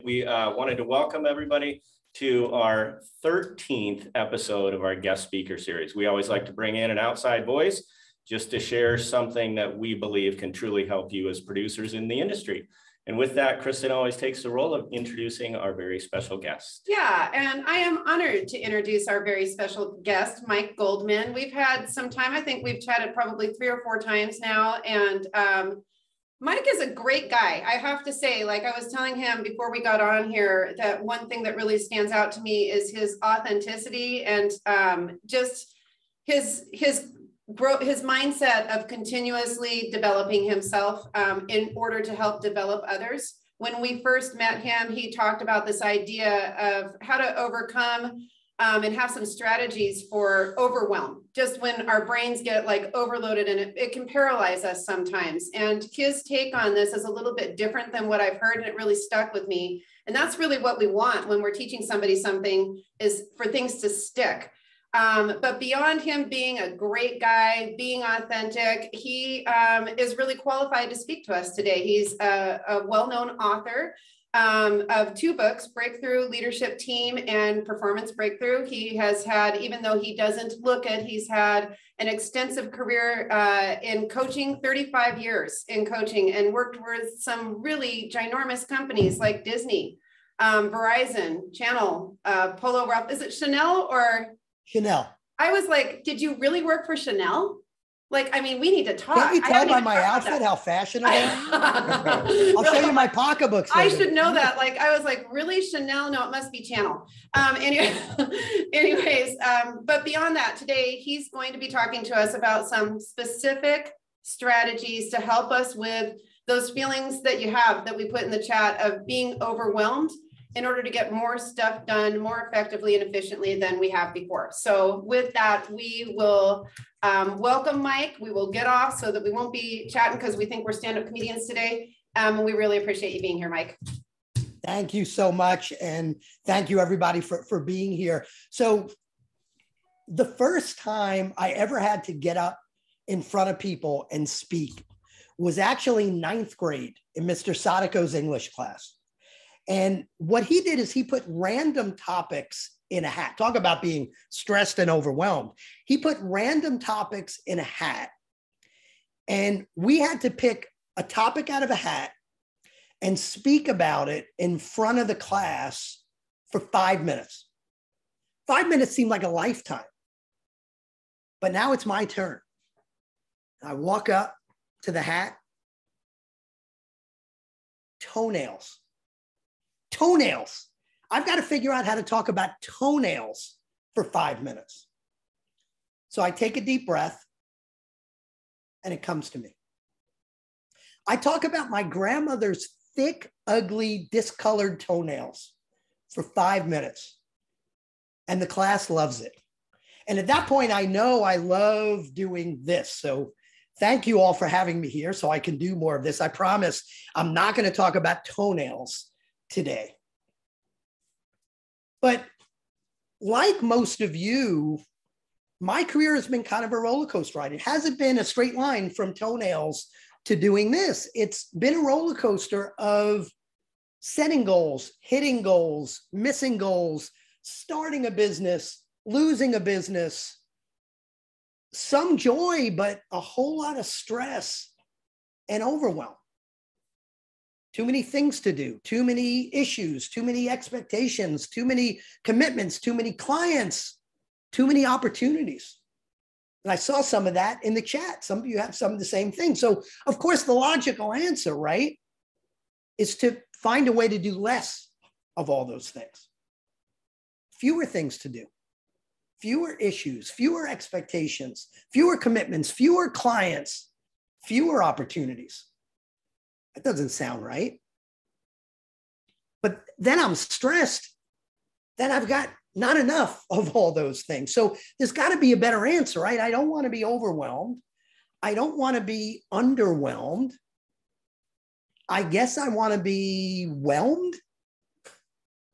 We wanted to welcome everybody to our 13th episode of our guest speaker series. We always like to bring in an outside voice just to share something that we believe can truly help you as producers in the industry. And with that, Kristen always takes the role of introducing our very special guest. Yeah, and I am honored to introduce our very special guest, Mike Goldman. We've had some time. I think we've chatted probably 3 or 4 times now. And Mike is a great guy. I have to say, like I was telling him before we got on here, that one thing that really stands out to me is his authenticity and just his mindset of continuously developing himself in order to help develop others. When we first met him, he talked about this idea of how to overcome and have some strategies for overwhelm, just when our brains get like overloaded and it can paralyze us sometimes. And his take on this is a little bit different than what I've heard, and it really stuck with me. And that's really what we want when we're teaching somebody something, is for things to stick. But beyond him being a great guy, being authentic, he is really qualified to speak to us today. He's a well-known author of 2 books, Breakthrough Leadership Team and Performance Breakthrough. He has had, even though he doesn't look it, he's had an extensive career in coaching, 35 years in coaching, and worked with some really ginormous companies like Disney, Verizon, Channel, Polo Ralph. Is it Chanel or? Chanel. I was like, did you really work for Chanel? Like, I mean, we need to talk. Can't you tell by my outfit how fashionable I am? I'll show you my pocketbooks. I should know that. Like, I was like, really, Chanel? No, it must be Channel. Anyways, but beyond that, today, he's going to be talking to us about some specific strategies to help us with those feelings that you have, that we put in the chat, of being overwhelmed, in order to get more stuff done more effectively and efficiently than we have before. So with that, we will welcome Mike. We will get off so that we won't be chatting because we think we're stand-up comedians today. We really appreciate you being here, Mike. Thank you so much. And thank you everybody for being here. So the first time I ever had to get up in front of people and speak was actually 9th grade in Mr. Sadako's English class. And what he did is he put random topics in a hat. Talk about being stressed and overwhelmed. He put random topics in a hat. And we had to pick a topic out of a hat and speak about it in front of the class for 5 minutes. 5 minutes seemed like a lifetime. But now it's my turn. I walk up to the hat. Toenails. Toenails. I've got to figure out how to talk about toenails for 5 minutes. So I take a deep breath and it comes to me. I talk about my grandmother's thick, ugly, discolored toenails for 5 minutes. And the class loves it. And at that point, I know I love doing this. So thank you all for having me here so I can do more of this. I promise I'm not going to talk about toenails today. But like most of you, my career has been kind of a roller coaster ride. It hasn't been a straight line from toenails to doing this. It's been a roller coaster of setting goals, hitting goals, missing goals, starting a business, losing a business, some joy, but a whole lot of stress and overwhelm. Too many things to do, too many issues, too many expectations, too many commitments, too many clients, too many opportunities. And I saw some of that in the chat. Some of you have some of the same thing. So of course, the logical answer, right, is to find a way to do less of all those things. Fewer things to do, fewer issues, fewer expectations, fewer commitments, fewer clients, fewer opportunities. That doesn't sound right. But then I'm stressed. Then I've got not enough of all those things. So there's got to be a better answer, right? I don't want to be overwhelmed. I don't want to be underwhelmed. I guess I want to be whelmed.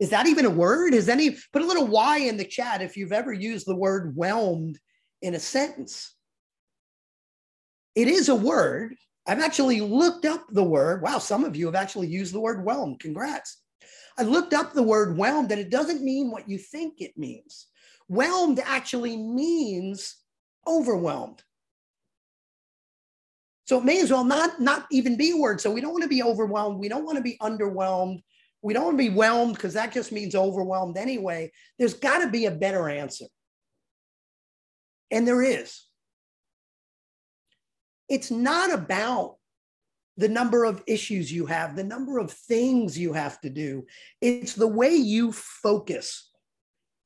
Is that even a word? Put a little Y in the chat if you've ever used the word whelmed in a sentence. It is a word. I've actually looked up the word. Wow, some of you have actually used the word whelmed. Congrats. I looked up the word whelmed, and it doesn't mean what you think it means. Whelmed actually means overwhelmed. So it may as well not even be a word. So we don't want to be overwhelmed. We don't want to be underwhelmed. We don't want to be whelmed, because that just means overwhelmed anyway. There's got to be a better answer. And there is. It's not about the number of issues you have, the number of things you have to do. It's the way you focus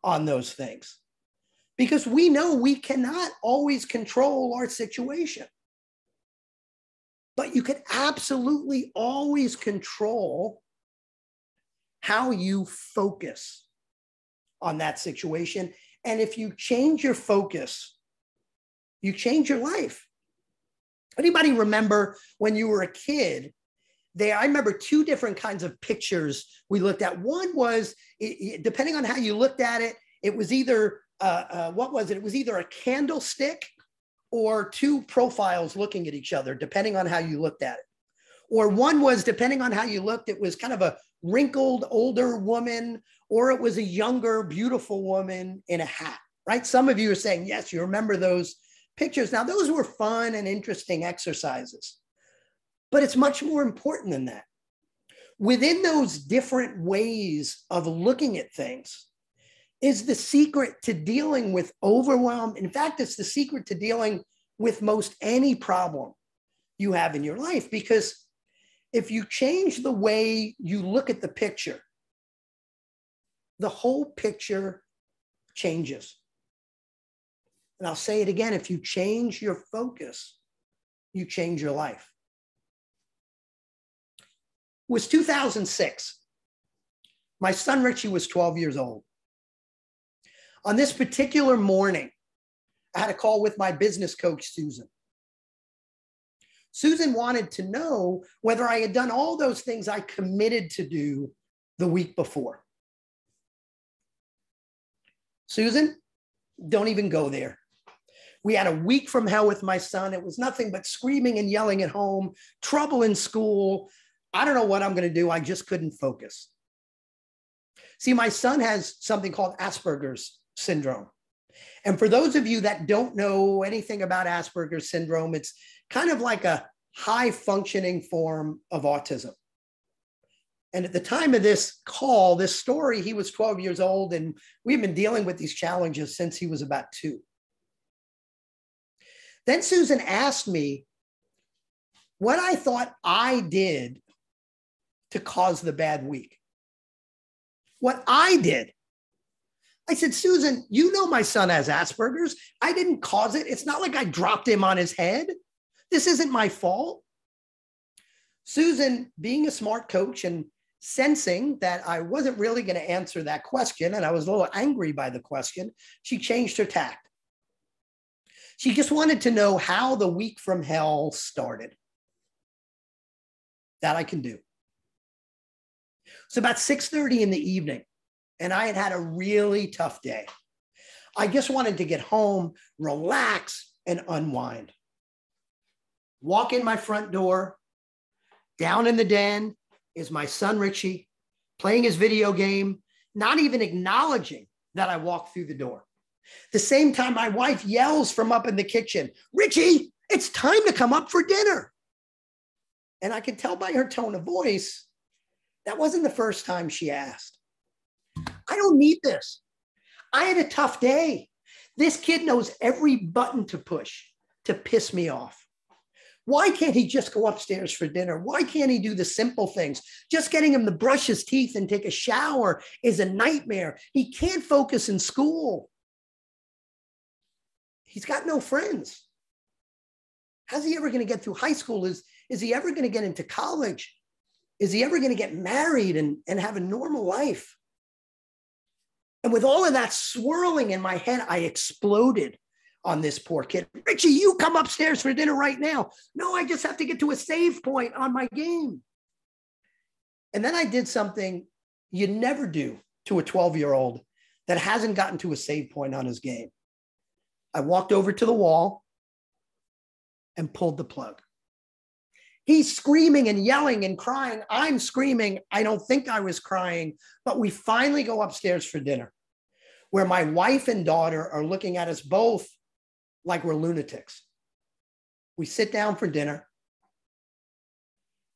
on those things. Because we know we cannot always control our situation. But you can absolutely always control how you focus on that situation. And if you change your focus, you change your life. Anybody remember when you were a kid? I remember two different kinds of pictures we looked at. One was, depending on how you looked at it, it was either, what was it? It was either a candlestick or two profiles looking at each other, depending on how you looked at it. Or one was, depending on how you looked, it was kind of a wrinkled older woman, or it was a younger, beautiful woman in a hat, right? Some of you are saying, yes, you remember those pictures. Now, those were fun and interesting exercises, but it's much more important than that. Within those different ways of looking at things is the secret to dealing with overwhelm. In fact, it's the secret to dealing with most any problem you have in your life, because if you change the way you look at the picture, the whole picture changes. And I'll say it again, if you change your focus, you change your life. It was 2006. My son Richie was 12 years old. On this particular morning, I had a call with my business coach, Susan. Susan wanted to know whether I had done all those things I committed to do the week before. Susan, don't even go there. We had a week from hell with my son. It was nothing but screaming and yelling at home, trouble in school. I don't know what I'm going to do. I just couldn't focus. See, my son has something called Asperger's syndrome. And for those of you that don't know anything about Asperger's syndrome, it's kind of like a high functioning form of autism. And at the time of this call, this story, he was 12 years old, and we've been dealing with these challenges since he was about 2. Then Susan asked me what I thought I did to cause the bad week. What I did. I said, Susan, you know my son has Asperger's. I didn't cause it. It's not like I dropped him on his head. This isn't my fault. Susan, being a smart coach and sensing that I wasn't really going to answer that question, and I was a little angry by the question, she changed her tact. She just wanted to know how the week from hell started. That I can do. It's about 6:30 in the evening, and I had had a really tough day. I just wanted to get home, relax, and unwind. Walk in my front door. Down in the den is my son, Richie, playing his video game, not even acknowledging that I walked through the door. The same time, my wife yells from up in the kitchen, Richie, it's time to come up for dinner. And I could tell by her tone of voice, that wasn't the first time she asked. I don't need this. I had a tough day. This kid knows every button to push to piss me off. Why can't he just go upstairs for dinner? Why can't he do the simple things? Just getting him to brush his teeth and take a shower is a nightmare. He can't focus in school. He's got no friends. How's he ever going to get through high school? Is he ever going to get into college? Is he ever going to get married and have a normal life? And with all of that swirling in my head, I exploded on this poor kid. Richie, you come upstairs for dinner right now. No, I just have to get to a save point on my game. And then I did something you never do to a 12-year-old that hasn't gotten to a save point on his game. I walked over to the wall and pulled the plug. He's screaming and yelling and crying. I'm screaming. I don't think I was crying, but we finally go upstairs for dinner, where my wife and daughter are looking at us both like we're lunatics. We sit down for dinner.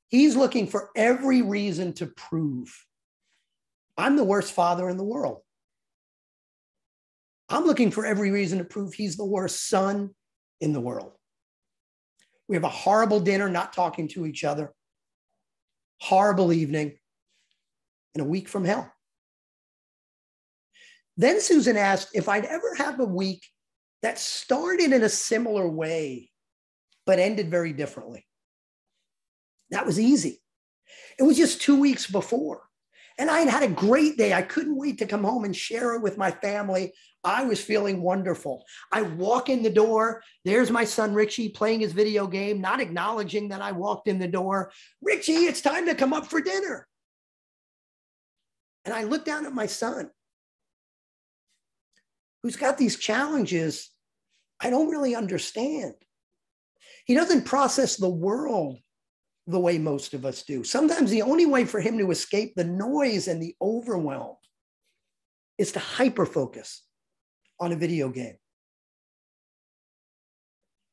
He's looking for every reason to prove I'm the worst father in the world. I'm looking for every reason to prove he's the worst son in the world. We have a horrible dinner, not talking to each other, horrible evening, and a week from hell. Then Susan asked if I'd ever have a week that started in a similar way, but ended very differently. That was easy. It was just 2 weeks before. And I had had a great day. I couldn't wait to come home and share it with my family. I was feeling wonderful. I walk in the door. There's my son, Richie, playing his video game, not acknowledging that I walked in the door. Richie, it's time to come up for dinner. And I look down at my son, who's got these challenges I don't really understand. He doesn't process the world the way most of us do. Sometimes the only way for him to escape the noise and the overwhelm is to hyper-focus on a video game.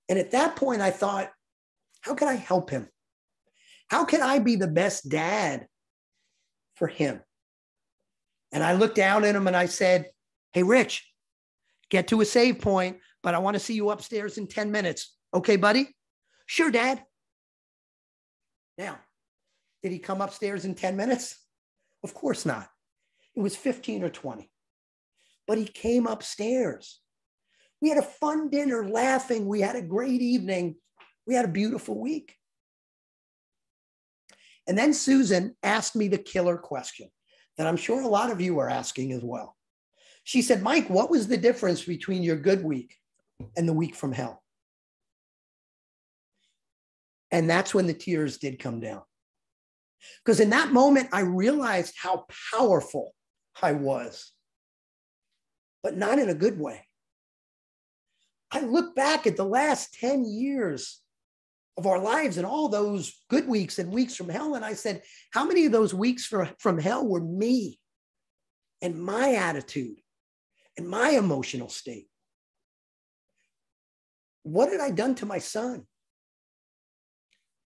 And at that point, I thought, how can I help him? How can I be the best dad for him? And I looked down at him and I said, hey, Rich, get to a save point, but I want to see you upstairs in 10 minutes. Okay, buddy? Sure, Dad. Now, did he come upstairs in 10 minutes? Of course not. It was 15 or 20. But he came upstairs. We had a fun dinner, laughing. We had a great evening. We had a beautiful week. And then Susan asked me the killer question that I'm sure a lot of you are asking as well. She said, Mike, what was the difference between your good week and the week from hell? And that's when the tears did come down. Because in that moment, I realized how powerful I was, but not in a good way. I look back at the last 10 years of our lives and all those good weeks and weeks from hell, and I said, how many of those weeks from hell were me and my attitude and my emotional state? What had I done to my son?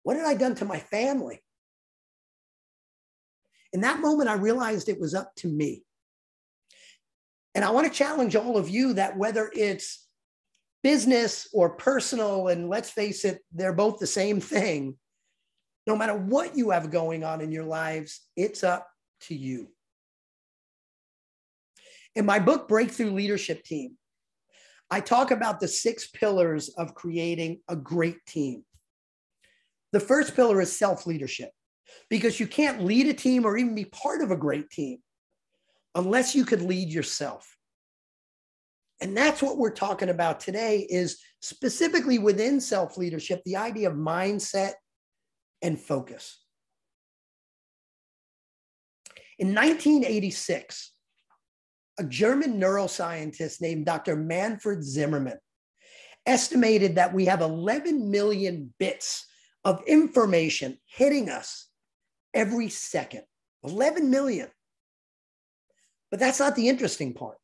What had I done to my family? In that moment, I realized it was up to me. And I want to challenge all of you that whether it's business or personal, and let's face it, they're both the same thing, no matter what you have going on in your lives, it's up to you. In my book, Breakthrough Leadership Team, I talk about the 6 pillars of creating a great team. The first pillar is self-leadership, because you can't lead a team or even be part of a great team unless you could lead yourself. And that's what we're talking about today, is specifically within self-leadership, the idea of mindset and focus. In 1986, a German neuroscientist named Dr. Manfred Zimmermann estimated that we have 11 million bits of information hitting us every second. 11 million. But that's not the interesting part.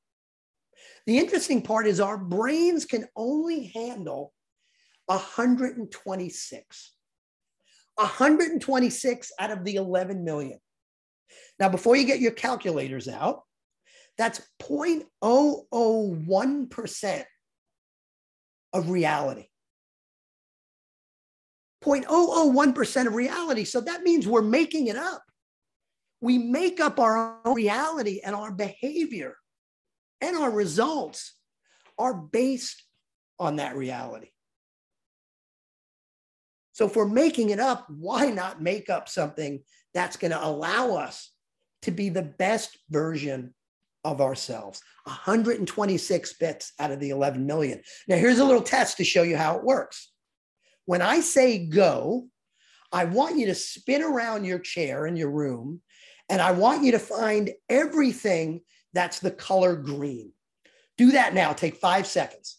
The interesting part is our brains can only handle 126. 126 out of the 11 million. Now, before you get your calculators out, that's 0.001% of reality. 0.001% of reality. So that means we're making it up. We make up our own reality, and our behavior and our results are based on that reality. So if we're making it up, why not make up something that's going to allow us to be the best version of ourselves? 126 bits out of the 11 million. Now, here's a little test to show you how it works. When I say go, I want you to spin around your chair in your room, and I want you to find everything that's the color green. Do that now. Take 5 seconds.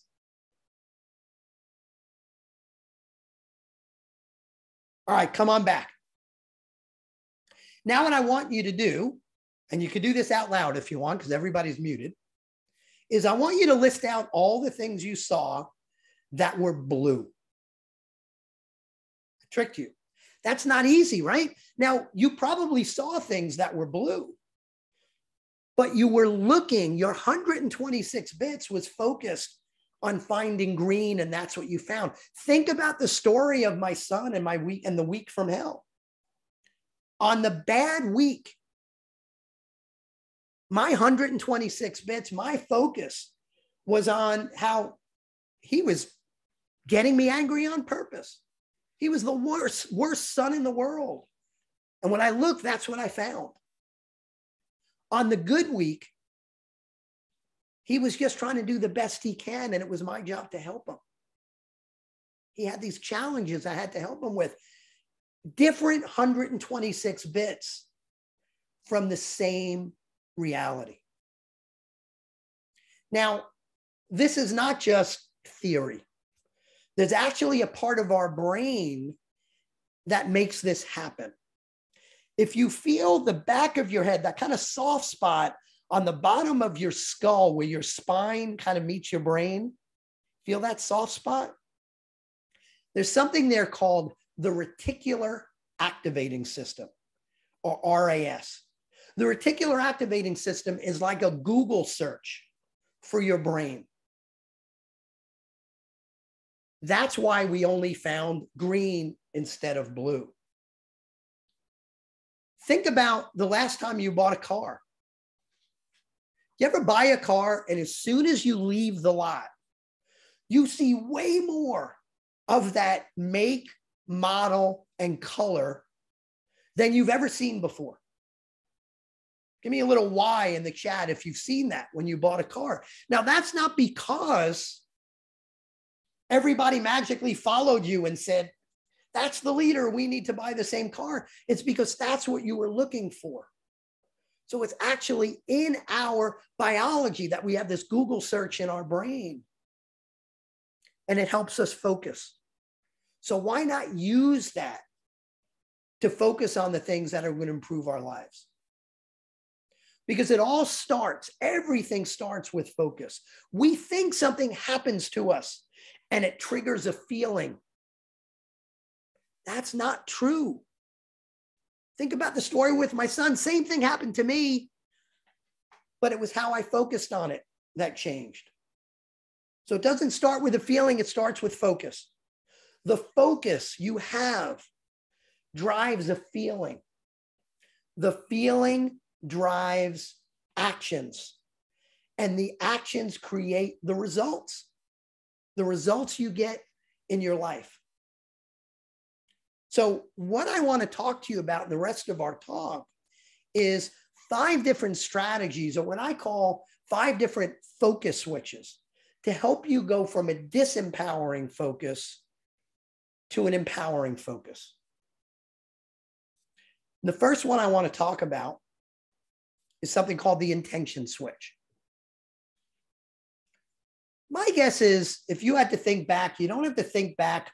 All right, come on back. Now what I want you to do, and you can do this out loud if you want, because everybody's muted, is I want you to list out all the things you saw that were blue. I tricked you. That's not easy, right? Now, you probably saw things that were blue, but you were looking, your 126 bits was focused on finding green, and that's what you found. Think about the story of my son and the week from hell. On the bad week, my 126 bits, my focus was on how he was getting me angry on purpose. He was the worst son in the world. And when I looked, that's what I found. On the good week, he was just trying to do the best he can, and it was my job to help him. He had these challenges I had to help him with. Different 126 bits from the same reality. Now, this is not just theory. There's actually a part of our brain that makes this happen. If you feel the back of your head, that kind of soft spot on the bottom of your skull where your spine kind of meets your brain, feel that soft spot? There's something there called the reticular activating system, or RAS. The reticular activating system is like a Google search for your brain. That's why we only found green instead of blue. Think about the last time you bought a car. You ever buy a car and as soon as you leave the lot, you see way more of that make, model, and color than you've ever seen before? Give me a little Y in the chat if you've seen that when you bought a car. Now, that's not because everybody magically followed you and said, that's the leader, we need to buy the same car. It's because that's what you were looking for. So it's actually in our biology that we have this Google search in our brain, and it helps us focus. So why not use that to focus on the things that are going to improve our lives? Because it all starts, everything starts with focus. We think something happens to us and it triggers a feeling. That's not true. Think about the story with my son. Same thing happened to me, but it was how I focused on it that changed. So it doesn't start with a feeling, it starts with focus. The focus you have drives a feeling. The feeling drives actions, and the actions create the results you get in your life. So what I want to talk to you about in the rest of our talk is 5 different strategies, or what I call 5 different focus switches, to help you go from a disempowering focus to an empowering focus. The first one I want to talk about is something called the intention switch. My guess is if you had to think back, you don't have to think back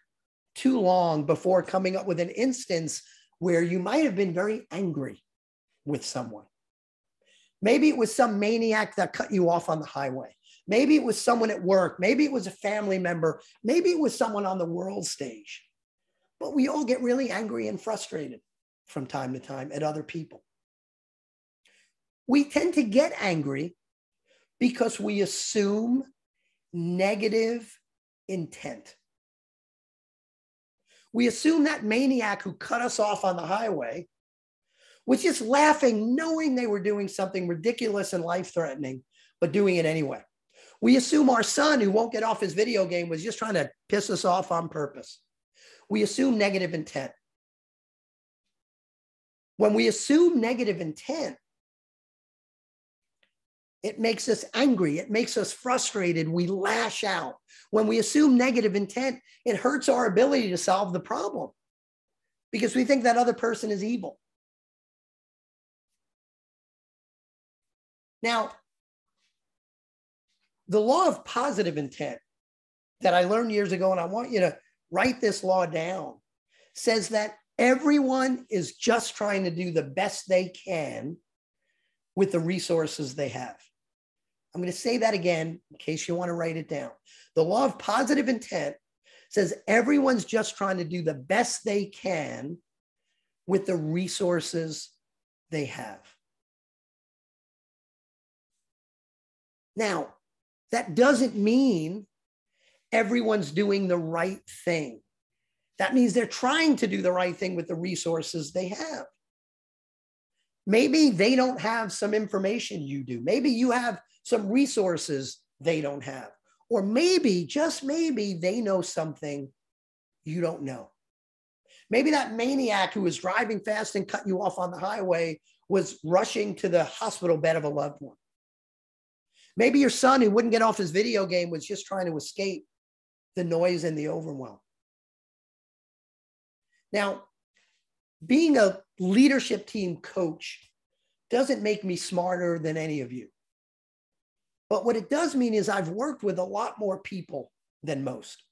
too long before coming up with an instance where you might have been very angry with someone. Maybe it was some maniac that cut you off on the highway. Maybe it was someone at work. Maybe it was a family member. Maybe it was someone on the world stage. But we all get really angry and frustrated from time to time at other people. We tend to get angry because we assume negative intent. We assume that maniac who cut us off on the highway was just laughing, knowing they were doing something ridiculous and life-threatening, but doing it anyway. We assume our son who won't get off his video game was just trying to piss us off on purpose. We assume negative intent. When we assume negative intent, it makes us angry. It makes us frustrated. We lash out. When we assume negative intent, it hurts our ability to solve the problem because we think that other person is evil. Now, the law of positive intent that I learned years ago, and I want you to write this law down, says that everyone is just trying to do the best they can with the resources they have. I'm going to say that again in case you want to write it down. The law of positive intent says everyone's just trying to do the best they can with the resources they have. Now, that doesn't mean everyone's doing the right thing. That means they're trying to do the right thing with the resources they have. Maybe they don't have some information you do. Maybe you have some resources they don't have. Or maybe, just maybe, they know something you don't know. Maybe that maniac who was driving fast and cut you off on the highway was rushing to the hospital bed of a loved one. Maybe your son who wouldn't get off his video game was just trying to escape the noise and the overwhelm. Now, being a leadership team coach doesn't make me smarter than any of you. But what it does mean is I've worked with a lot more people than most.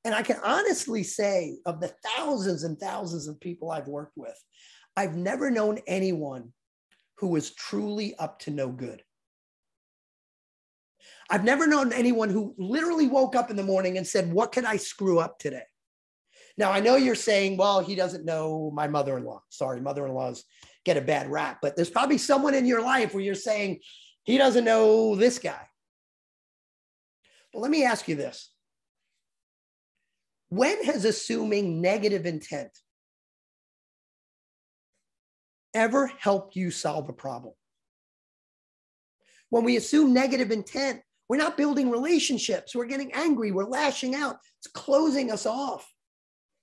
And I can honestly say, of the thousands and thousands of people I've worked with, I've never known anyone who was truly up to no good. I've never known anyone who literally woke up in the morning and said, what can I screw up today? Now, I know you're saying, well, he doesn't know my mother-in-law. Sorry, mother-in-laws get a bad rap. But there's probably someone in your life where you're saying, he doesn't know this guy. But let me ask you this. When has assuming negative intent ever helped you solve a problem? When we assume negative intent, we're not building relationships. We're getting angry. We're lashing out. It's closing us off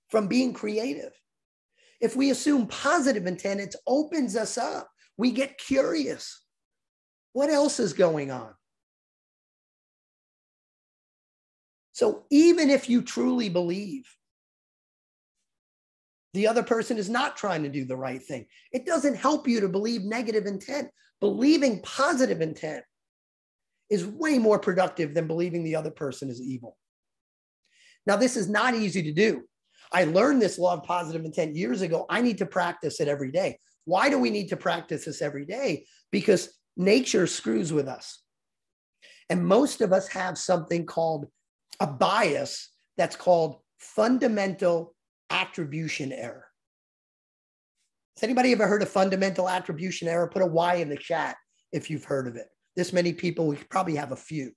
from being creative. If we assume positive intent, it opens us up. We get curious. What else is going on? So even if you truly believe the other person is not trying to do the right thing, it doesn't help you to believe negative intent. Believing positive intent is way more productive than believing the other person is evil. Now, this is not easy to do. I learned this law of positive intent years ago. I need to practice it every day. Why do we need to practice this every day? Because nature screws with us. And most of us have something called a bias that's called fundamental attribution error. Has anybody ever heard of fundamental attribution error? Put a Y in the chat if you've heard of it. This many people, we probably have a few.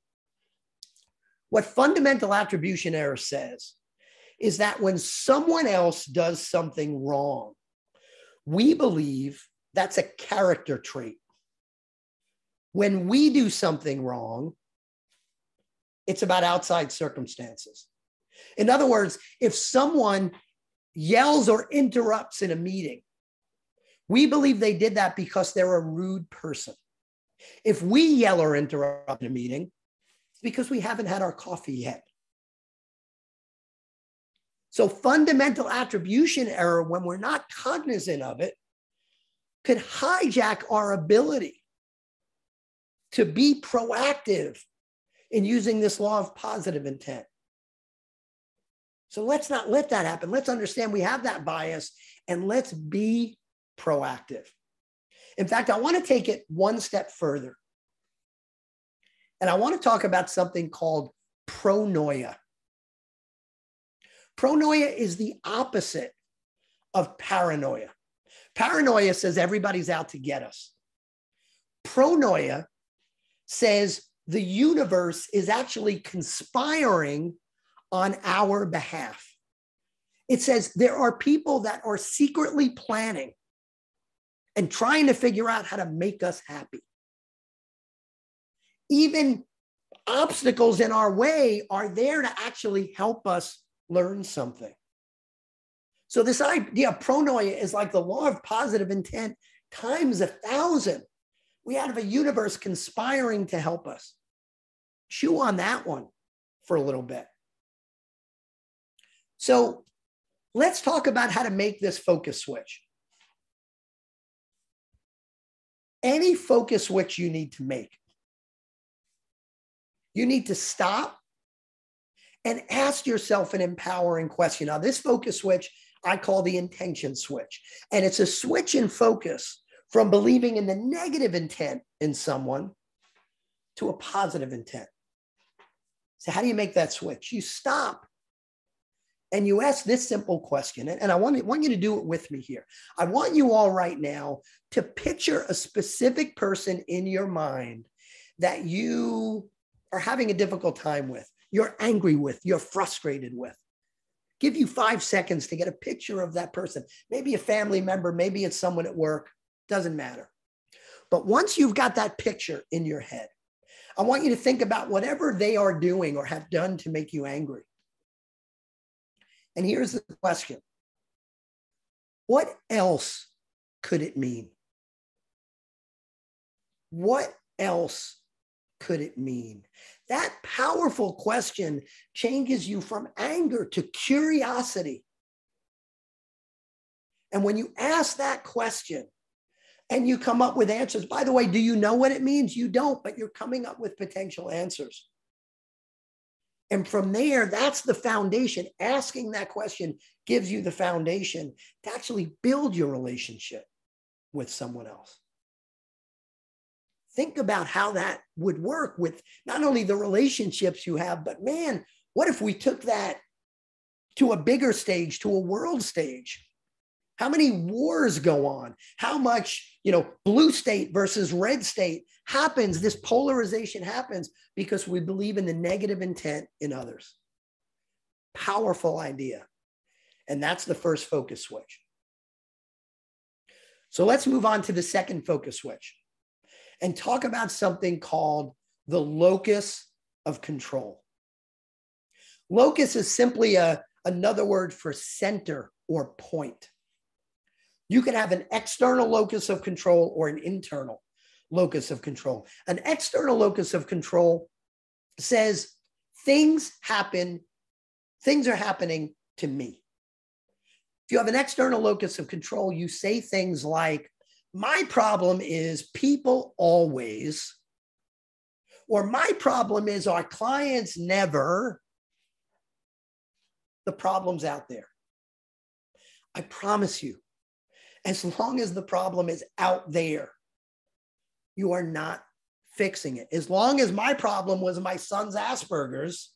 What fundamental attribution error says is that when someone else does something wrong, we believe that's a character trait. When we do something wrong, it's about outside circumstances. In other words, if someone yells or interrupts in a meeting, we believe they did that because they're a rude person. If we yell or interrupt in a meeting, it's because we haven't had our coffee yet. So fundamental attribution error, when we're not cognizant of it, could hijack our ability to be proactive in using this law of positive intent. So let's not let that happen. Let's understand we have that bias and let's be proactive. In fact, I want to take it one step further. And I want to talk about something called pronoia. Pronoia is the opposite of paranoia. Paranoia says everybody's out to get us. Pronoia says the universe is actually conspiring on our behalf. It says there are people that are secretly planning and trying to figure out how to make us happy. Even obstacles in our way are there to actually help us learn something. So this idea of pronoia is like the law of positive intent times 1,000. We have a universe conspiring to help us. Chew on that one for a little bit. So let's talk about how to make this focus switch. Any focus switch you need to make, you need to stop and ask yourself an empowering question. Now, this focus switch, I call the intention switch. And it's a switch in focus from believing in the negative intent in someone to a positive intent. So how do you make that switch? You stop and you ask this simple question. And I want you to do it with me here. I want you all right now to picture a specific person in your mind that you are having a difficult time with, you're angry with, you're frustrated with. Give you 5 seconds to get a picture of that person. Maybe a family member, maybe it's someone at work, doesn't matter. But once you've got that picture in your head, I want you to think about whatever they are doing or have done to make you angry. And here's the question. What else could it mean? What else could it mean? That powerful question changes you from anger to curiosity. And when you ask that question and you come up with answers, by the way, do you know what it means? You don't, but you're coming up with potential answers. And from there, that's the foundation. Asking that question gives you the foundation to actually build your relationship with someone else. Think about how that would work with not only the relationships you have, but man, what if we took that to a bigger stage, to a world stage? How many wars go on? How much, blue state versus red state happens? This polarization happens because we believe in the negative intent in others. Powerful idea. And that's the first focus switch. So let's move on to the second focus switch and talk about something called the locus of control. Locus is simply another word for center or point. You can have an external locus of control or an internal locus of control. An external locus of control says things are happening to me. If you have an external locus of control, you say things like, my problem is people always, or my problem is our clients never. The problem's out there. I promise you, as long as the problem is out there, you are not fixing it. As long as my problem was my son's Asperger's,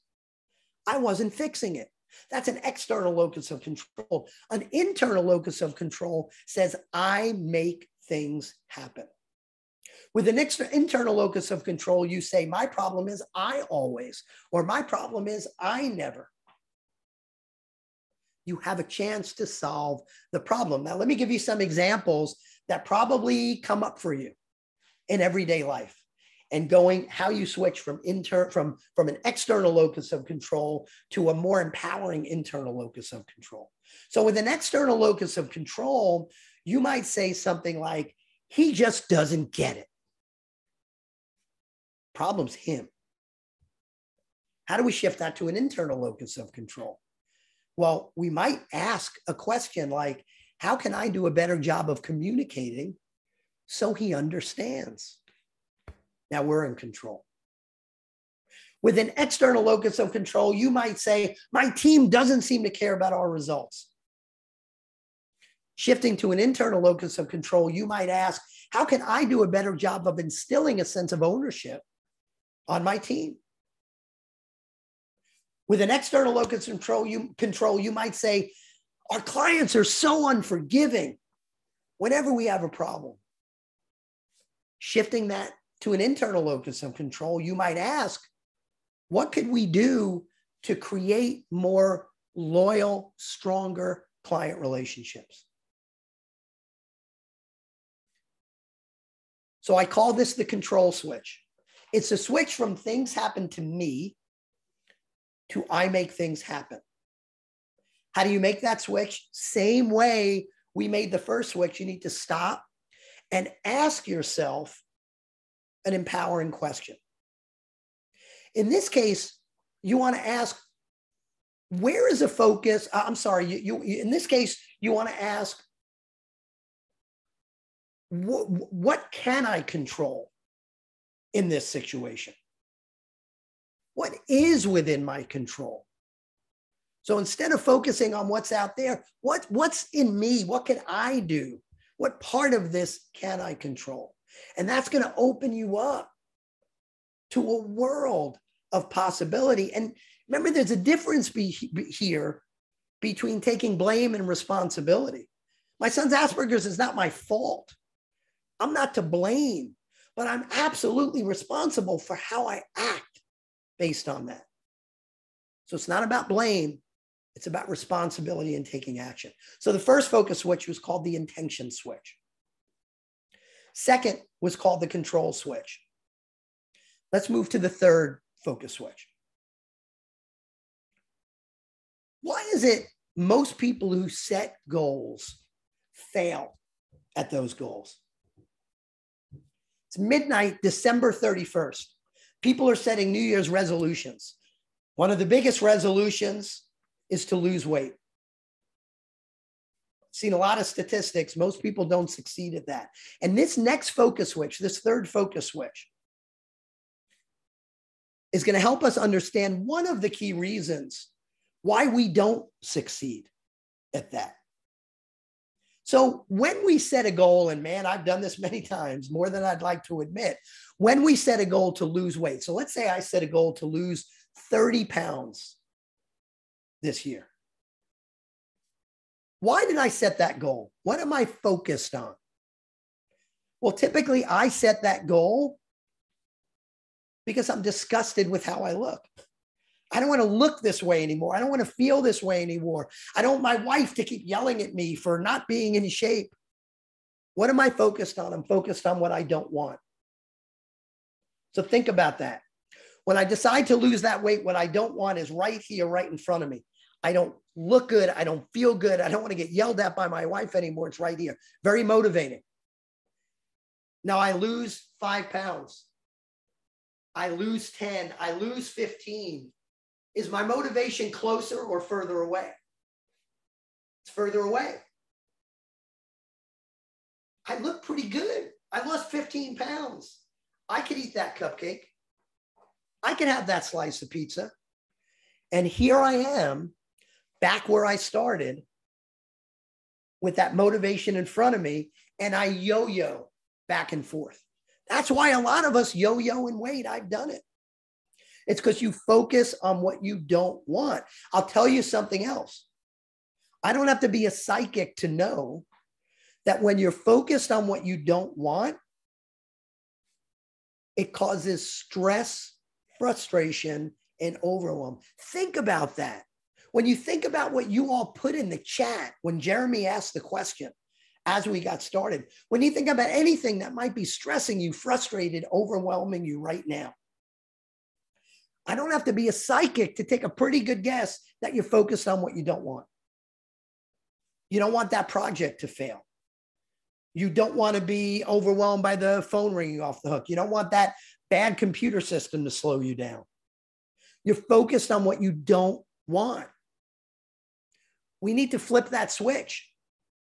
I wasn't fixing it. That's an external locus of control. An internal locus of control says, I make things happen. With an internal locus of control, you say, my problem is I always, or my problem is I never. You have a chance to solve the problem. Now, let me give you some examples that probably come up for you in everyday life and how you switch from an external locus of control to a more empowering internal locus of control. So with an external locus of control, you might say something like, he just doesn't get it. Problem's him. How do we shift that to an internal locus of control? Well, we might ask a question like, how can I do a better job of communicating so he understands? Now we're in control. With an external locus of control, you might say, my team doesn't seem to care about our results. Shifting to an internal locus of control, you might ask, how can I do a better job of instilling a sense of ownership on my team? With an external locus of control, you might say, our clients are so unforgiving whenever we have a problem. Shifting that to an internal locus of control, you might ask, what could we do to create more loyal, stronger client relationships? So I call this the control switch. It's a switch from things happen to me to I make things happen. How do you make that switch? Same way we made the first switch. You need to stop and ask yourself an empowering question. In this case, you want to ask, where is the focus? In this case, you want to ask, what can I control in this situation? What is within my control? So instead of focusing on what's out there, what's in me? What can I do? What part of this can I control? And that's going to open you up to a world of possibility. And remember, there's a difference here between taking blame and responsibility. My son's Asperger's is not my fault. I'm not to blame, but I'm absolutely responsible for how I act based on that. So it's not about blame. It's about responsibility and taking action. So the first focus switch was called the intention switch. Second was called the control switch. Let's move to the third focus switch. Why is it most people who set goals fail at those goals? It's midnight, December 31st. People are setting New Year's resolutions. One of the biggest resolutions is to lose weight. I've seen a lot of statistics. Most people don't succeed at that. And this next focus switch, this third focus switch, is going to help us understand one of the key reasons why we don't succeed at that. So when we set a goal, and man, I've done this many times, more than I'd like to admit, when we set a goal to lose weight. So let's say I set a goal to lose 30 pounds this year. Why did I set that goal? What am I focused on? Well, typically I set that goal because I'm disgusted with how I look. I don't want to look this way anymore. I don't want to feel this way anymore. I don't want my wife to keep yelling at me for not being in shape. What am I focused on? I'm focused on what I don't want. So think about that. When I decide to lose that weight, what I don't want is right here, right in front of me. I don't look good. I don't feel good. I don't want to get yelled at by my wife anymore. It's right here. Very motivating. Now I lose 5 pounds. I lose 10. I lose 15. Is my motivation closer or further away? It's further away. I look pretty good. I lost 15 pounds. I could eat that cupcake. I could have that slice of pizza. And here I am, back where I started, with that motivation in front of me, and I yo-yo back and forth. That's why a lot of us yo-yo in weight. I've done it. It's because you focus on what you don't want. I'll tell you something else. I don't have to be a psychic to know that when you're focused on what you don't want, it causes stress, frustration, and overwhelm. Think about that. When you think about what you all put in the chat, when Jeremy asked the question, as we got started, when you think about anything that might be stressing you, frustrated, overwhelming you right now, I don't have to be a psychic to take a pretty good guess that you're focused on what you don't want. You don't want that project to fail. You don't want to be overwhelmed by the phone ringing off the hook. You don't want that bad computer system to slow you down. You're focused on what you don't want. We need to flip that switch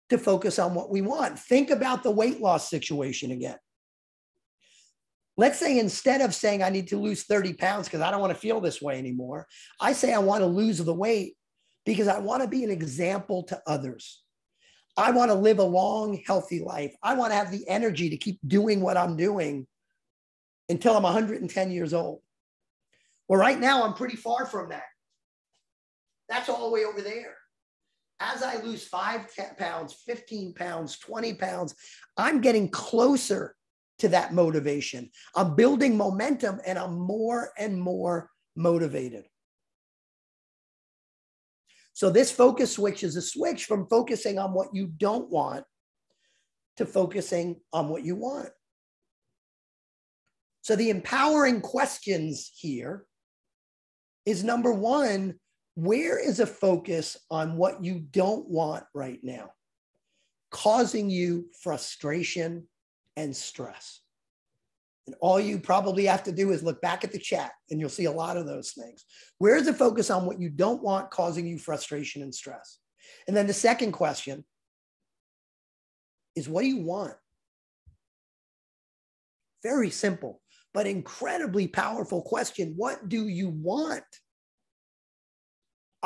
to focus on what we want. Think about the weight loss situation again. Let's say instead of saying I need to lose 30 pounds because I don't want to feel this way anymore, I say I want to lose the weight because I want to be an example to others. I want to live a long, healthy life. I want to have the energy to keep doing what I'm doing until I'm 110 years old. Well, right now, I'm pretty far from that. That's all the way over there. As I lose 5 pounds, 15 pounds, 20 pounds, I'm getting closer to that motivation. I'm building momentum and I'm more and more motivated. So this focus switch is a switch from focusing on what you don't want to focusing on what you want. So the empowering questions here is number one, where is a focus on what you don't want right now, causing you frustration and stress? And all you probably have to do is look back at the chat and you'll see a lot of those things. Where is the focus on what you don't want causing you frustration and stress? And then the second question is, what do you want? Very simple, but incredibly powerful question. What do you want?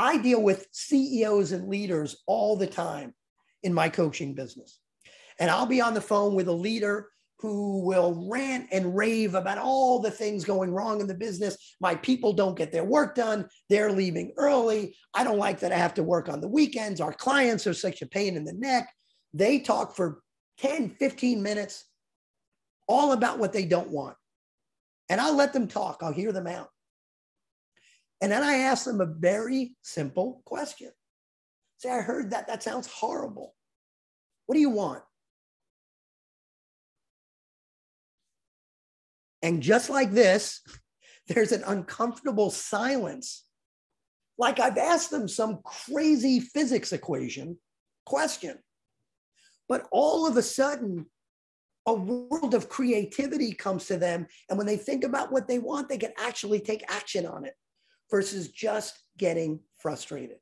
I deal with CEOs and leaders all the time in my coaching business. And I'll be on the phone with a leader who will rant and rave about all the things going wrong in the business. My people don't get their work done. They're leaving early. I don't like that I have to work on the weekends. Our clients are such a pain in the neck. They talk for 10, 15 minutes, all about what they don't want. And I'll let them talk. I'll hear them out. And then I ask them a very simple question. Say, I heard that. That sounds horrible. What do you want? And just like this, there's an uncomfortable silence. Like I've asked them some crazy physics equation question. But all of a sudden, a world of creativity comes to them. And when they think about what they want, they can actually take action on it versus just getting frustrated.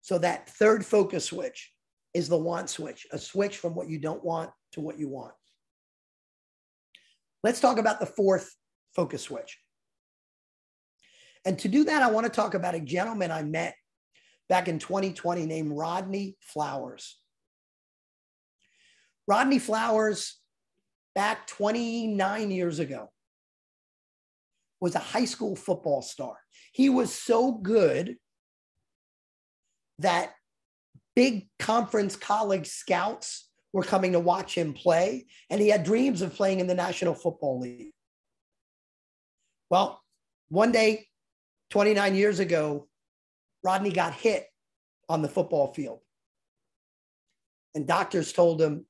So that third focus switch is the want switch, a switch from what you don't want to what you want. Let's talk about the fourth focus switch. And to do that, I want to talk about a gentleman I met back in 2020 named Rodney Flowers. Rodney Flowers, back 29 years ago, was a high school football star. He was so good that big conference college scouts were coming to watch him play, and he had dreams of playing in the National Football League. Well, one day, 29 years ago, Rodney got hit on the football field. And doctors told him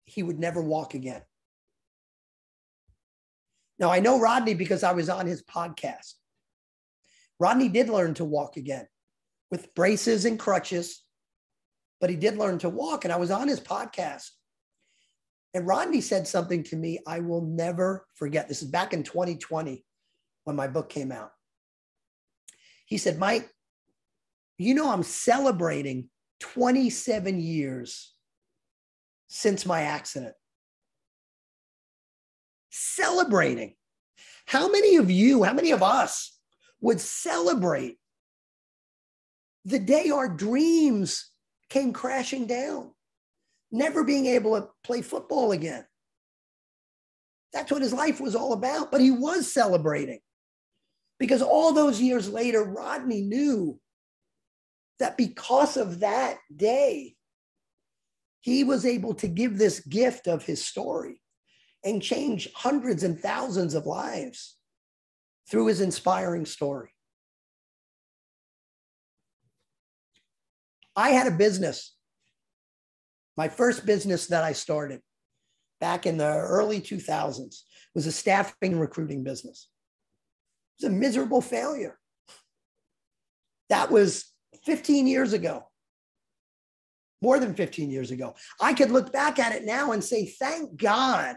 he would never walk again. Now, I know Rodney because I was on his podcast. Rodney did learn to walk again with braces and crutches, but he did learn to walk, and I was on his podcast. And Rodney said something to me I will never forget. This is back in 2020 when my book came out. He said, Mike, you know, I'm celebrating 27 years since my accident. Celebrating. How many of you, how many of us would celebrate the day our dreams came crashing down, never being able to play football again? That's what his life was all about. But he was celebrating because all those years later, Rodney knew that because of that day, he was able to give this gift of his story and change hundreds and thousands of lives through his inspiring story. I had a business, my first business that I started back in the early 2000s was a staffing and recruiting business. It was a miserable failure. That was 15 years ago, more than 15 years ago. I could look back at it now and say, thank God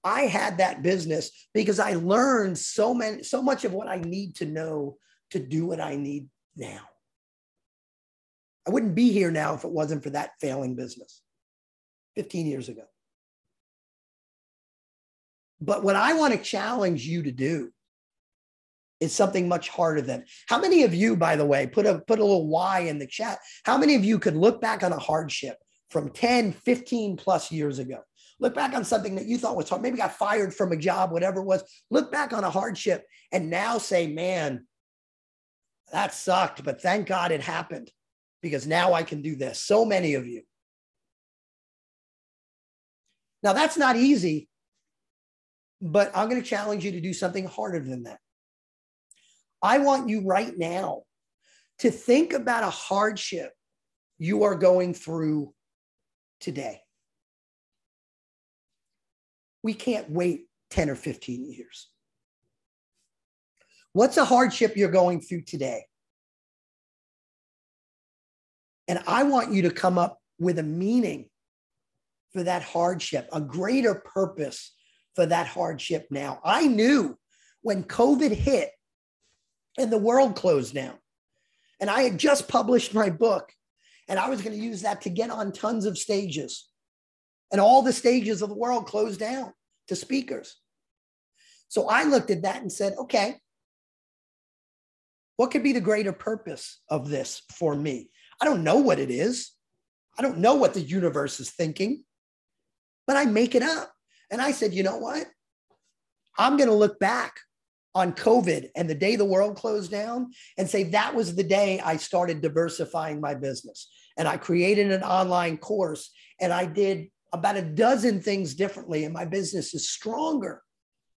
I had that business because I learned so much of what I need to know to do what I need now. I wouldn't be here now if it wasn't for that failing business 15 years ago. But what I want to challenge you to do is something much harder than. How many of you, by the way, put a little Y in the chat. How many of you could look back on a hardship from 10, 15 plus years ago? Look back on something that you thought was hard, maybe got fired from a job, whatever it was. Look back on a hardship and now say, man, that sucked, but thank God it happened because now I can do this. So many of you. Now, that's not easy, but I'm going to challenge you to do something harder than that. I want you right now to think about a hardship you are going through today. We can't wait 10 or 15 years. What's a hardship you're going through today? And I want you to come up with a meaning for that hardship, a greater purpose for that hardship now. I knew when COVID hit and the world closed down, and I had just published my book, and I was going to use that to get on tons of stages. And all the stages of the world closed down to speakers. So I looked at that and said, okay, What could be the greater purpose of this for me? I don't know what it is. I don't know what the universe is thinking, but I make it up. And I said, you know what? I'm going to look back on COVID and the day the world closed down and say that was the day I started diversifying my business. And I created an online course and I did about a dozen things differently. And my business is stronger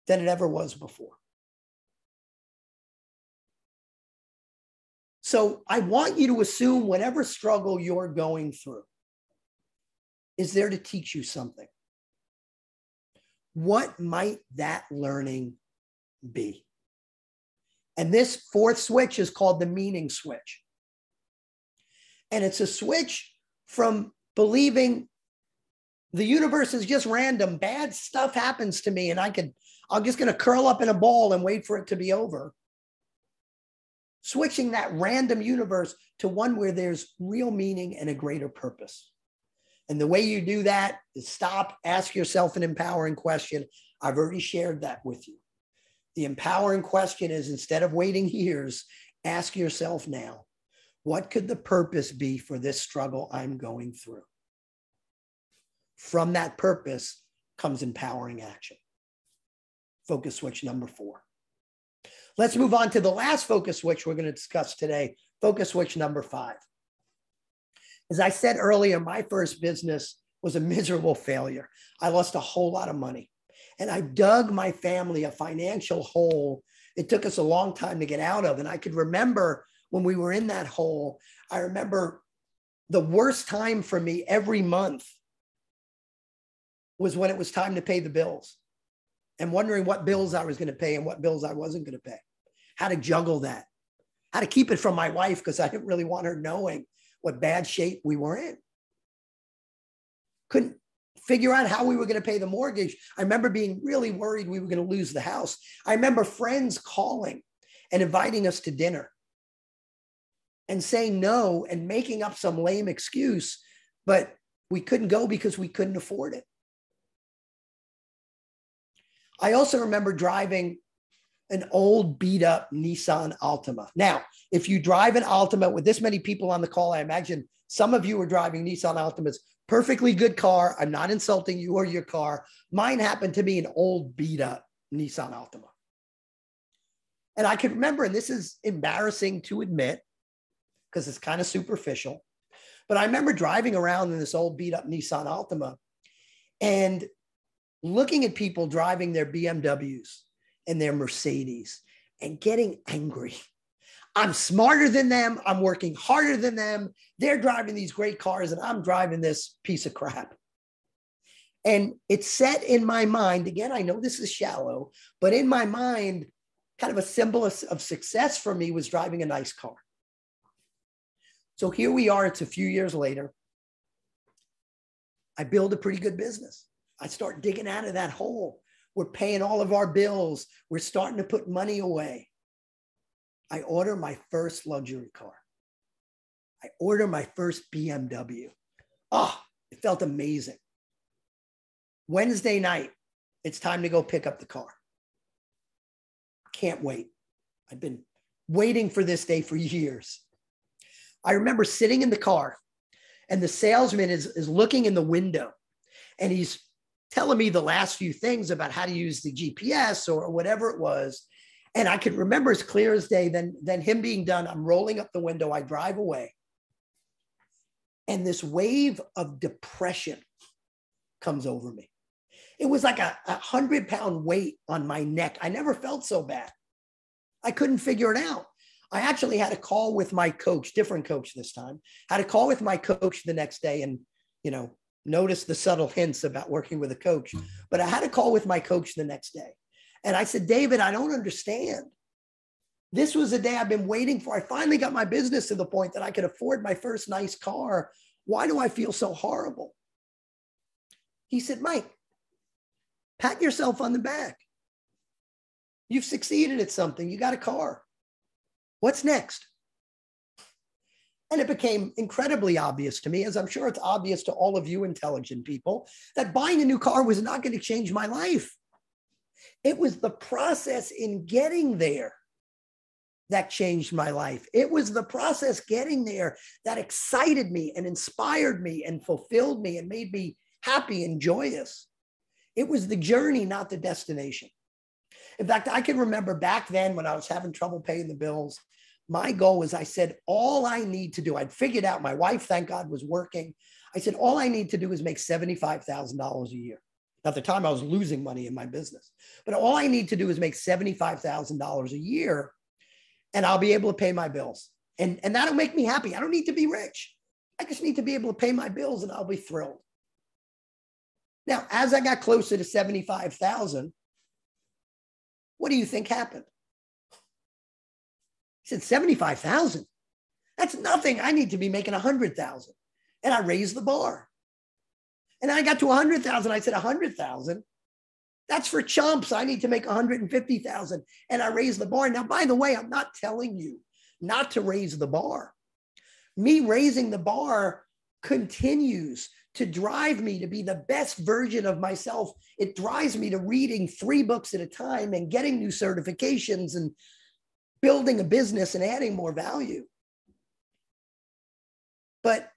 than it ever was before. So I want you to assume whatever struggle you're going through is there to teach you something. What might that learning be? And this fourth switch is called the meaning switch. And it's a switch from believing the universe is just random. Bad stuff happens to me and I'm just going to curl up in a ball and wait for it to be over. Switching that random universe to one where there's real meaning and a greater purpose. And the way you do that is stop, ask yourself an empowering question. I've already shared that with you. The empowering question is, instead of waiting years, ask yourself now, what could the purpose be for this struggle I'm going through? From that purpose comes empowering action. Focus switch number 4. Let's move on to the last focus switch we're going to discuss today, focus switch number 5. As I said earlier, my first business was a miserable failure. I lost a whole lot of money and I dug my family a financial hole. It took us a long time to get out of. And I could remember when we were in that hole, I remember the worst time for me every month was when it was time to pay the bills and wondering what bills I was going to pay and what bills I wasn't going to pay, how to juggle that, how to keep it from my wife because I didn't really want her knowing what bad shape we were in. Couldn't figure out how we were going to pay the mortgage. I remember being really worried we were going to lose the house. I remember friends calling and inviting us to dinner and saying no and making up some lame excuse, but we couldn't go because we couldn't afford it. I also remember driving an old beat up Nissan Altima. Now, if you drive an Altima with this many people on the call, I imagine some of you were driving Nissan Altimas. Perfectly good car. I'm not insulting you or your car. Mine happened to be an old beat up Nissan Altima. And I can remember, and this is embarrassing to admit because it's kind of superficial, but I remember driving around in this old beat up Nissan Altima and looking at people driving their BMWs and their Mercedes and getting angry. I'm smarter than them. I'm working harder than them. They're driving these great cars and I'm driving this piece of crap. And it's set in my mind, again, I know this is shallow, but in my mind, kind of a symbol of success for me was driving a nice car. So here we are, it's a few years later. I build a pretty good business. I start digging out of that hole. We're paying all of our bills. We're starting to put money away. I order my first luxury car. I order my first BMW. Oh, it felt amazing. Wednesday night, it's time to go pick up the car. Can't wait. I've been waiting for this day for years. I remember sitting in the car and the salesman is looking in the window and he's telling me the last few things about how to use the GPS or whatever it was. And I could remember as clear as day, then him being done, I'm rolling up the window, I drive away. And this wave of depression comes over me. It was like a 100-pound weight on my neck. I never felt so bad. I couldn't figure it out. I actually had a call with my coach, different coach this time, had a call with my coach the next day and, notice the subtle hints about working with a coach, but I had a call with my coach the next day. And I said, David, I don't understand. This was the day I've been waiting for. I finally got my business to the point that I could afford my first nice car. Why do I feel so horrible? He said, Mike, pat yourself on the back. You've succeeded at something. You got a car. What's next? And it became incredibly obvious to me, as I'm sure it's obvious to all of you intelligent people, that buying a new car was not going to change my life. It was the process in getting there that changed my life. It was the process getting there that excited me and inspired me and fulfilled me and made me happy and joyous. It was the journey, not the destination. In fact, I can remember back then when I was having trouble paying the bills, my goal was, I said, all I need to do, I'd figured out, my wife, thank God, was working. I said, all I need to do is make $75,000 a year. At the time, I was losing money in my business, but all I need to do is make $75,000 a year, and I'll be able to pay my bills. And that'll make me happy. I don't need to be rich. I just need to be able to pay my bills, and I'll be thrilled. Now, as I got closer to 75,000, what do you think happened? He said, 75,000? That's nothing. I need to be making 100,000. And I raised the bar. And I got to 100,000. I said, 100,000? That's for chumps. I need to make 150,000. And I raised the bar. Now, by the way, I'm not telling you not to raise the bar. Me raising the bar continues to drive me to be the best version of myself. It drives me to reading 3 books at a time and getting new certifications and building a business and adding more value. But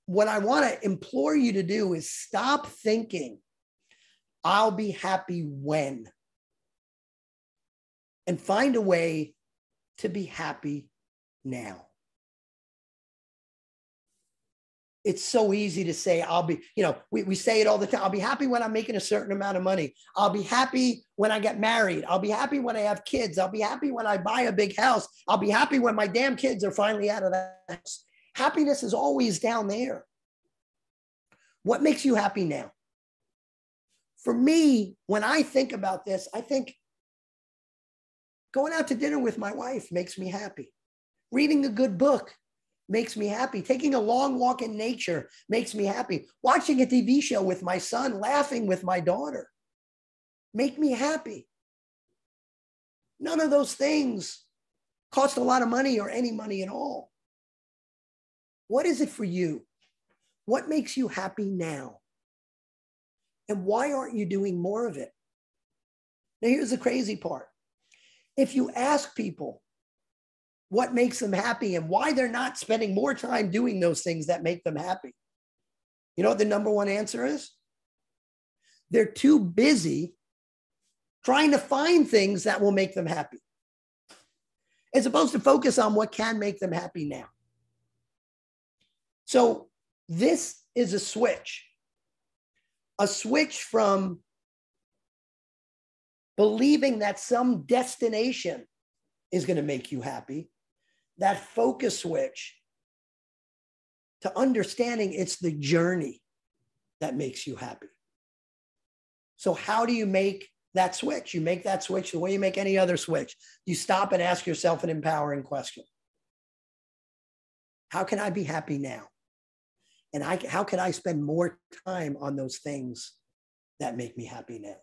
what I want to implore you to do is stop thinking, I'll be happy when, and find a way to be happy now. It's so easy to say, I'll be, we say it all the time. I'll be happy when I'm making a certain amount of money. I'll be happy when I get married. I'll be happy when I have kids. I'll be happy when I buy a big house. I'll be happy when my damn kids are finally out of the house. Happiness is always down there. What makes you happy now? For me, when I think about this, I think going out to dinner with my wife makes me happy. Reading a good book makes me happy. Taking a long walk in nature makes me happy. Watching a TV show with my son, laughing with my daughter, make me happy. None of those things cost a lot of money or any money at all. What is it for you? What makes you happy now? And why aren't you doing more of it? Now, here's the crazy part. If you ask people what makes them happy and why they're not spending more time doing those things that make them happy, you know what the number one answer is? They're too busy trying to find things that will make them happy, as opposed to focus on what can make them happy now. So this is a switch from believing that some destination is going to make you happy, that focus switch to understanding it's the journey that makes you happy. So how do you make that switch? You make that switch the way you make any other switch. You stop and ask yourself an empowering question. How can I be happy now? And how can I spend more time on those things that make me happy now?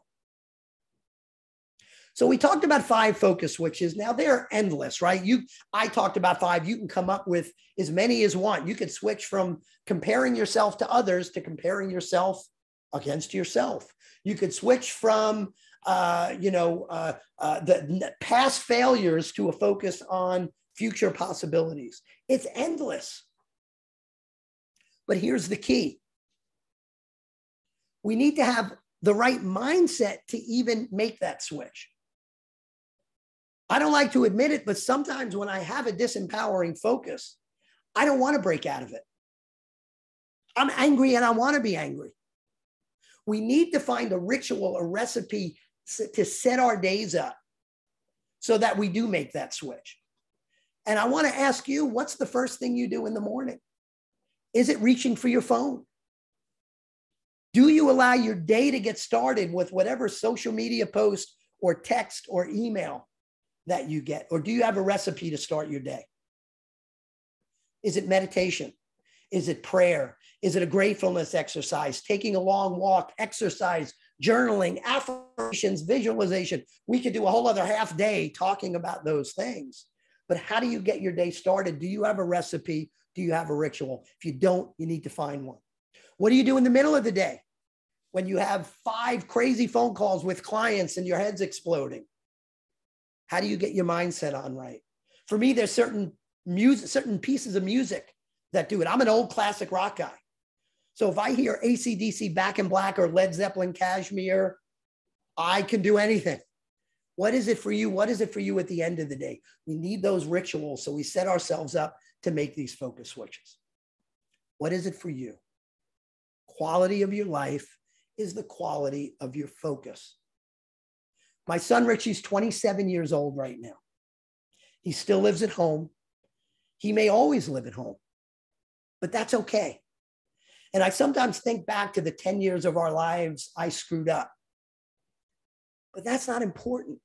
So we talked about 5 focus switches. Now they're endless, right? I talked about 5. You can come up with as many as one. You could switch from comparing yourself to others to comparing yourself against yourself. You could switch from the past failures to a focus on future possibilities. It's endless. But here's the key. We need to have the right mindset to even make that switch. I don't like to admit it, but sometimes when I have a disempowering focus, I don't want to break out of it. I'm angry and I want to be angry. We need to find a ritual, a recipe to set our days up so that we do make that switch. And I want to ask you, what's the first thing you do in the morning? Is it reaching for your phone? Do you allow your day to get started with whatever social media post or text or email that you get? Or do you have a recipe to start your day? Is it meditation? Is it prayer? Is it a gratefulness exercise? Taking a long walk, exercise, journaling, affirmations, visualization? We could do a whole other half day talking about those things. But how do you get your day started? Do you have a recipe? Do you have a ritual? If you don't, you need to find one. What do you do in the middle of the day when you have 5 crazy phone calls with clients and your head's exploding? How do you get your mindset on right? For me, there's certain pieces of music that do it. I'm an old classic rock guy. So if I hear AC/DC, Back in Black, or Led Zeppelin, Kashmir, I can do anything. What is it for you? What is it for you at the end of the day? We need those rituals. So we set ourselves up to make these focus switches. What is it for you? Quality of your life is the quality of your focus. My son Richie's 27 years old right now. He still lives at home. He may always live at home, but that's okay. And I sometimes think back to the 10 years of our lives I screwed up. But that's not important.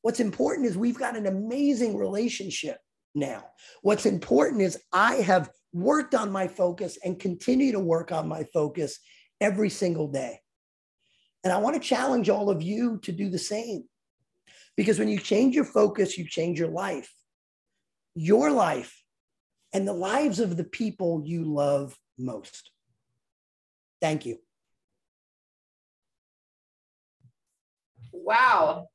What's important is we've got an amazing relationship now. What's important is I have worked on my focus and continue to work on my focus every single day. And I want to challenge all of you to do the same. Because when you change your focus, you change your life, and the lives of the people you love most. Thank you. Wow.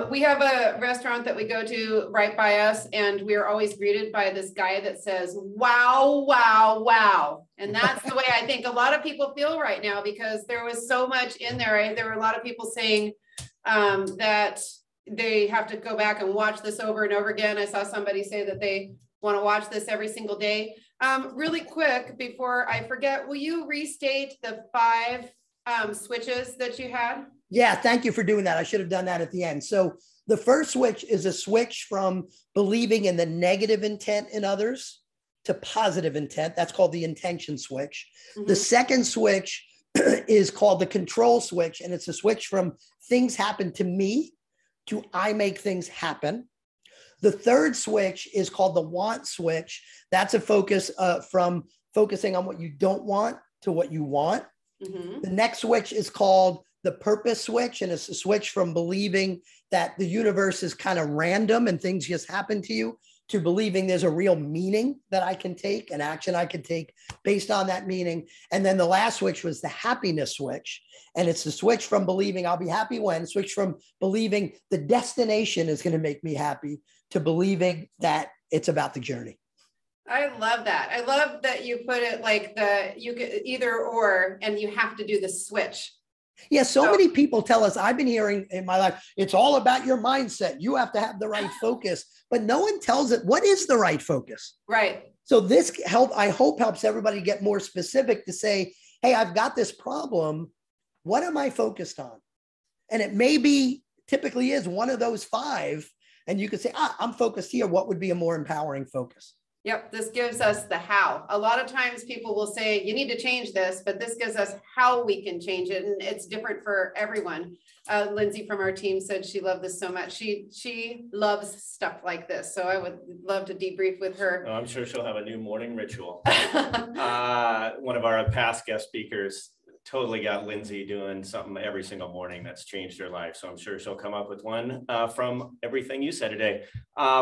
We have a restaurant that we go to right by us, and we're always greeted by this guy that says, wow, wow, wow. And that's the way I think a lot of people feel right now, because there was so much in there. Right? There were a lot of people saying that they have to go back and watch this over and over again. I saw somebody say that they want to watch this every single day. Really quick, before I forget, will you restate the 5 switches that you had? Yeah, thank you for doing that. I should have done that at the end. So the first switch is a switch from believing in the negative intent in others to positive intent. That's called the intention switch. Mm-hmm. The second switch is called the control switch, and it's a switch from things happen to me to I make things happen. The third switch is called the want switch. That's a focus from focusing on what you don't want to what you want. Mm-hmm. The next switch is called the purpose switch, and it's a switch from believing that the universe is kind of random and things just happen to you to believing there's a real meaning that I can take, an action I can take based on that meaning. And then the last switch was the happiness switch. And it's the switch from believing I'll be happy when, switch from believing the destination is going to make me happy to believing that it's about the journey. I love that. I love that you put it like you could either or, and you have to do the switch. Yeah, so many people tell us, I've been hearing in my life, it's all about your mindset. You have to have the right focus, but no one tells it. What is the right focus? Right. So this I hope helps everybody get more specific to say, hey, I've got this problem. What am I focused on? And it typically is one of those 5. And you could say, I'm focused here. What would be a more empowering focus? Yep. This gives us the how. A lot of times people will say, you need to change this, but this gives us how we can change it. And it's different for everyone. Lindsay from our team said she loved this so much. She loves stuff like this. So I would love to debrief with her. Oh, I'm sure she'll have a new morning ritual. One of our past guest speakers totally got Lindsay doing something every single morning that's changed her life. So I'm sure she'll come up with one from everything you said today.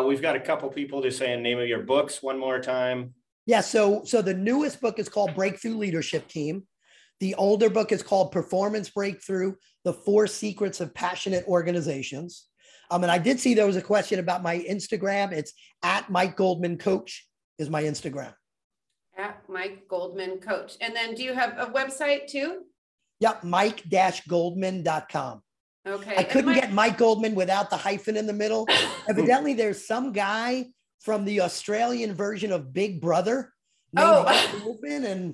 We've got a couple people just saying name of your books one more time. Yeah, so the newest book is called Breakthrough Leadership Team. The older book is called Performance Breakthrough, The 4 Secrets of Passionate Organizations. And I did see there was a question about my Instagram. It's at Mike Goldman Coach is my Instagram. At Mike Goldman Coach. And then do you have a website too? Yep, mike-goldman.com. Okay. I couldn't get Mike Goldman without the hyphen in the middle. Evidently, there's some guy from the Australian version of Big Brother named Mike Goldman, and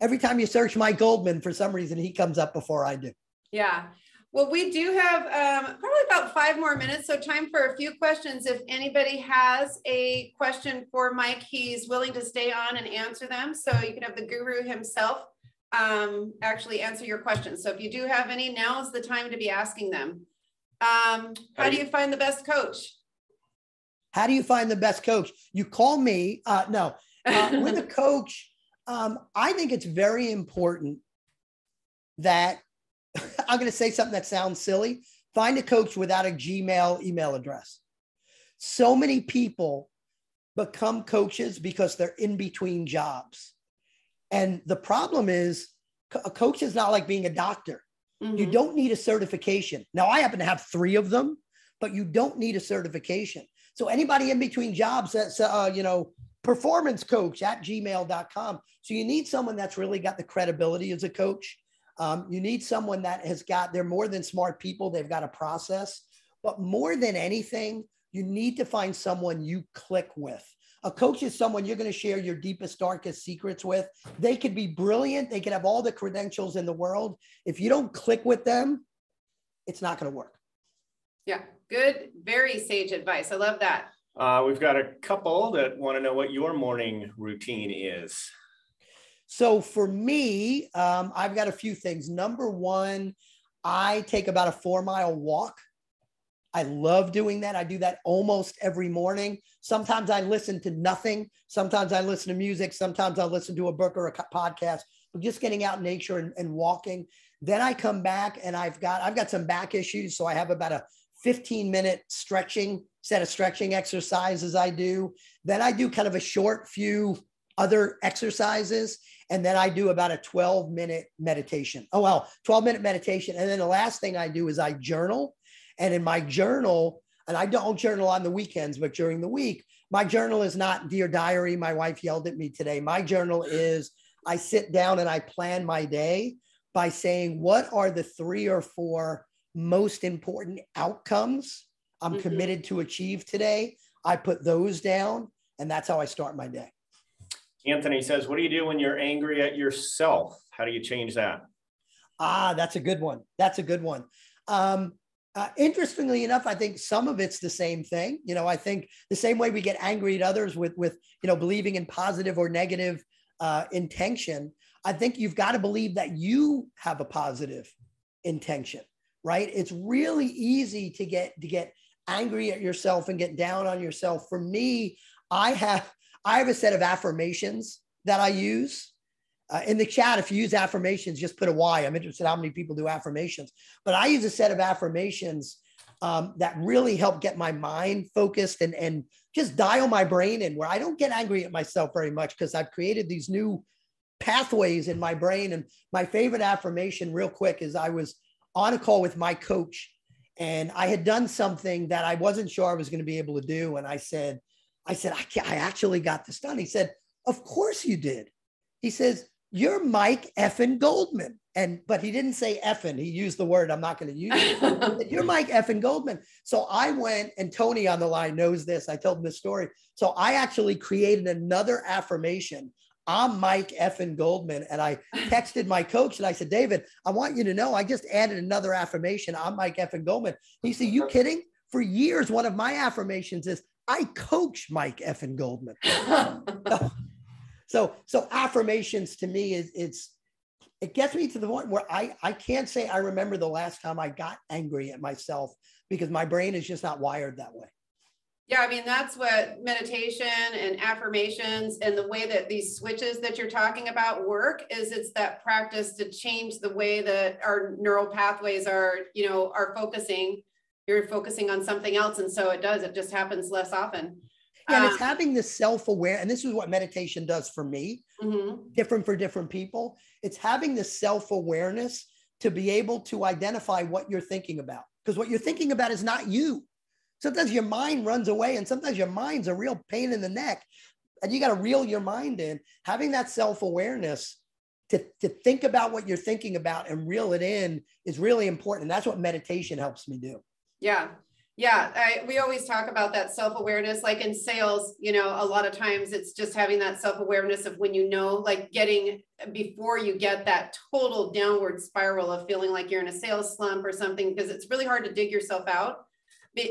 every time you search Mike Goldman, for some reason, he comes up before I do. Yeah. Well, we do have probably about 5 more minutes, so time for a few questions. If anybody has a question for Mike, he's willing to stay on and answer them. So you can have the guru himself actually answer your questions. So if you do have any, now is the time to be asking them. How do you find the best coach? How do you find the best coach? You call me. No, with a coach, I think it's very important that I'm going to say something that sounds silly. Find a coach without a Gmail email address. So many people become coaches because they're in between jobs. And the problem is a coach is not like being a doctor. Mm-hmm. You don't need a certification. Now, I happen to have 3 of them, but you don't need a certification. So anybody in between jobs, that's, performancecoach@gmail.com. So you need someone that's really got the credibility as a coach. You need someone that they're more than smart people. They've got a process, but more than anything, you need to find someone you click with. A coach is someone you're going to share your deepest, darkest secrets with. They could be brilliant. They could have all the credentials in the world. If you don't click with them, it's not going to work. Yeah, good, very sage advice. I love that. We've got a couple that want to know what your morning routine is. So for me, I've got a few things. Number one, I take about a 4-mile walk. I love doing that. I do that almost every morning. Sometimes I listen to nothing. Sometimes I listen to music. Sometimes I listen to a book or a podcast. But just getting out in nature and walking. Then I come back and I've got some back issues. So I have about a 15-minute set of stretching exercises I do. Then I do kind of a short few other exercises. And then I do about a 12-minute meditation. 12-minute meditation. And then the last thing I do is I journal. And in my journal, and I don't journal on the weekends, but during the week, my journal is not Dear Diary. My wife yelled at me today. My journal is I sit down and I plan my day by saying, what are the 3 or 4 most important outcomes I'm committed to achieve today? I put those down, and that's how I start my day. Anthony says, what do you do when you're angry at yourself? How do you change that? That's a good one. That's a good one. Interestingly enough, I think some of it's the same thing. I think the same way we get angry at others with believing in positive or negative intention, I think you've got to believe that you have a positive intention, right? It's really easy to get angry at yourself and get down on yourself. For me, I have a set of affirmations that I use. In the chat, if you use affirmations, just put a Y. I'm interested in how many people do affirmations. But I use a set of affirmations that really help get my mind focused and just dial my brain in, where I don't get angry at myself very much because I've created these new pathways in my brain. And my favorite affirmation, real quick, is I was on a call with my coach and I had done something that I wasn't sure I was going to be able to do. And I said, I actually got this done. He said, of course you did. He says, you're Mike effing Goldman. But he didn't say effing. He used the word I'm not going to use. You're Mike effing Goldman. So I went, and Tony on the line knows this. I told him this story. So I actually created another affirmation. I'm Mike effing Goldman. And I texted my coach and I said, David, I want you to know I just added another affirmation. I'm Mike effing Goldman. He said, you kidding? For years, one of my affirmations is I coach Mike effing Goldman. So affirmations to me it gets me to the point where I can't say I remember the last time I got angry at myself because my brain is just not wired that way. Yeah, I mean, that's what meditation and affirmations and the way that these switches that you're talking about work is it's that practice to change the way that our neural pathways are focusing. You're focusing on something else. And so it just happens less often. And it's having this self-aware, and this is what meditation does for me, different for different people. It's having this self-awareness to be able to identify what you're thinking about, because what you're thinking about is not you. Sometimes your mind runs away, and sometimes your mind's a real pain in the neck, and you got to reel your mind in. Having that self-awareness to think about what you're thinking about and reel it in is really important. And that's what meditation helps me do. Yeah. Yeah, we always talk about that self-awareness, like in sales, a lot of times it's just having that self-awareness of when like getting before you get that total downward spiral of feeling like you're in a sales slump or something, because it's really hard to dig yourself out.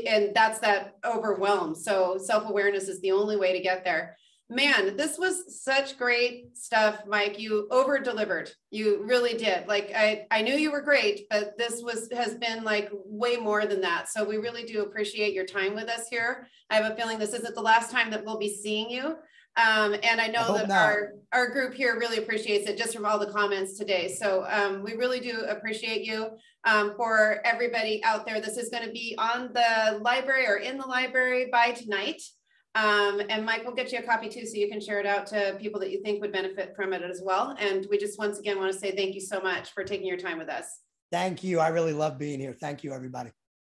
And that's that overwhelm. So self-awareness is the only way to get there. Man, this was such great stuff, Mike. You over-delivered. You really did. Like I knew you were great, but this has been like way more than that. So we really do appreciate your time with us here. I have a feeling this isn't the last time that we'll be seeing you. And I know that our group here really appreciates it just from all the comments today. So we really do appreciate you. For everybody out there, this is going to be on the library or in the library by tonight. And Mike will get you a copy too, so you can share it out to people that you think would benefit from it as well. And we just once again want to say thank you so much for taking your time with us. Thank you. I really love being here. Thank you, everybody.